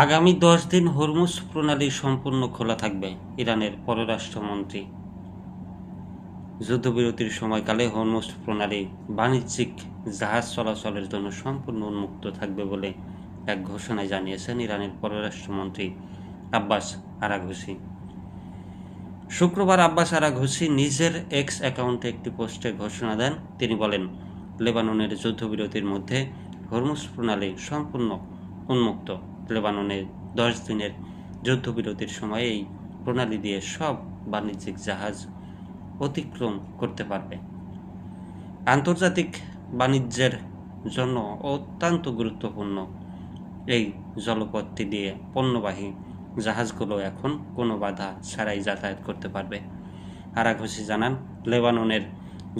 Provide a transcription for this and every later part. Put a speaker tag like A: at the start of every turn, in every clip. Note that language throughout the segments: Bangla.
A: আগামী 10 দিন হরমুজ প্রণালী সম্পূর্ণ খোলা থাকবে। ইরানের পররাষ্ট্রমন্ত্রী যুদ্ধবিরতির সময়কালে হরমুজ প্রণালী বাণিজ্যিক জাহাজ চলাচলের জন্য সম্পূর্ণ উন্মুক্ত থাকবে বলে এক ঘোষণায় জানিয়েছেন ইরানের পররাষ্ট্রমন্ত্রী আব্বাস আরাঘচি। শুক্রবার আব্বাস আরাঘচি নিজের এক্স অ্যাকাউন্টে একটি পোস্টে ঘোষণা দেন। তিনি বলেন, লেবাননের যুদ্ধবিরতির মধ্যে হরমুজ প্রণালী সম্পূর্ণ উন্মুক্ত। লেবাননে 10 দিনের যুদ্ধবিরতির সময় এই প্রণালী দিয়ে সব বাণিজ্যিক জাহাজ অতিক্রম করতে পারবে। আন্তর্জাতিক বাণিজ্যের জন্য অত্যন্ত গুরুত্বপূর্ণ এই জলপথটি দিয়ে পণ্যবাহী জাহাজগুলো এখন কোনো বাধা ছাড়াই যাতায়াত করতে পারবে। আরাঘচি জানান, লেবাননের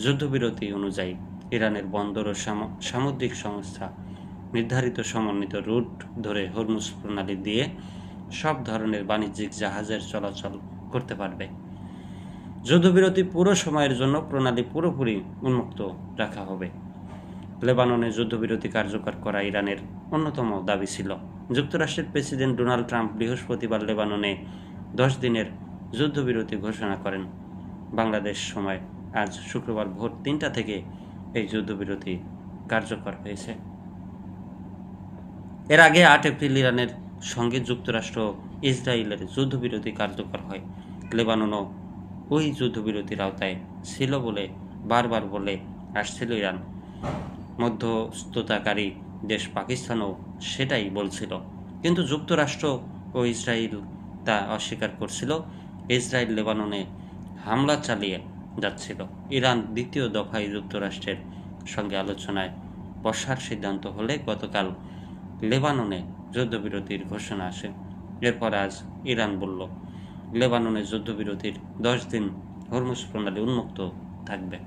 A: যুদ্ধবিরতি অনুযায়ী ইরানের বন্দর ও সামুদ্রিক সংস্থা নির্ধারিত সমন্বিত রুট ধরে হরমুজ প্রণালী দিয়ে সব ধরনের বাণিজ্যিক জাহাজের চলাচল করতে পারবে। যুদ্ধবিরতি পুরো সময়ের জন্য প্রণালী পুরোপুরি উন্মুক্ত রাখা হবে। লেবাননে যুদ্ধবিরতি কার্যকর করা ইরানের অন্যতম দাবি ছিল। যুক্তরাষ্ট্রের প্রেসিডেন্ট ডোনাল্ড ট্রাম্প বৃহস্পতিবার লেবাননে 10 দিনের যুদ্ধবিরতি ঘোষণা করেন। বাংলাদেশ সময় আজ শুক্রবার ভোর 3টা থেকে এই যুদ্ধবিরতি কার্যকর হয়েছে। এর আগে 8 এপ্রিল ইরানের সঙ্গে যুক্তরাষ্ট্র ও ইসরায়েলের যুদ্ধবিরতি কার্যকর হয়। লেবাননও ওই যুদ্ধবিরতির আওতায় ছিল বলে বারবার বলে আসছিল ইরান। মধ্যস্থতাকারী দেশ পাকিস্তানও সেটাই বলছিল, কিন্তু যুক্তরাষ্ট্র ও ইসরায়েল তা অস্বীকার করছিল। ইসরায়েল লেবাননে হামলা চালিয়ে যাচ্ছিল। ইরান দ্বিতীয় দফায় যুক্তরাষ্ট্রের সঙ্গে আলোচনায় বসার সিদ্ধান্ত হলে গতকাল লেবাননে যুদ্ধবিরতির ঘোষণা আসে। এরপর আজ ইরান বলল, লেবাননে যুদ্ধবিরতির 10 দিন হরমুজ প্রণালী উন্মুক্ত থাকবে।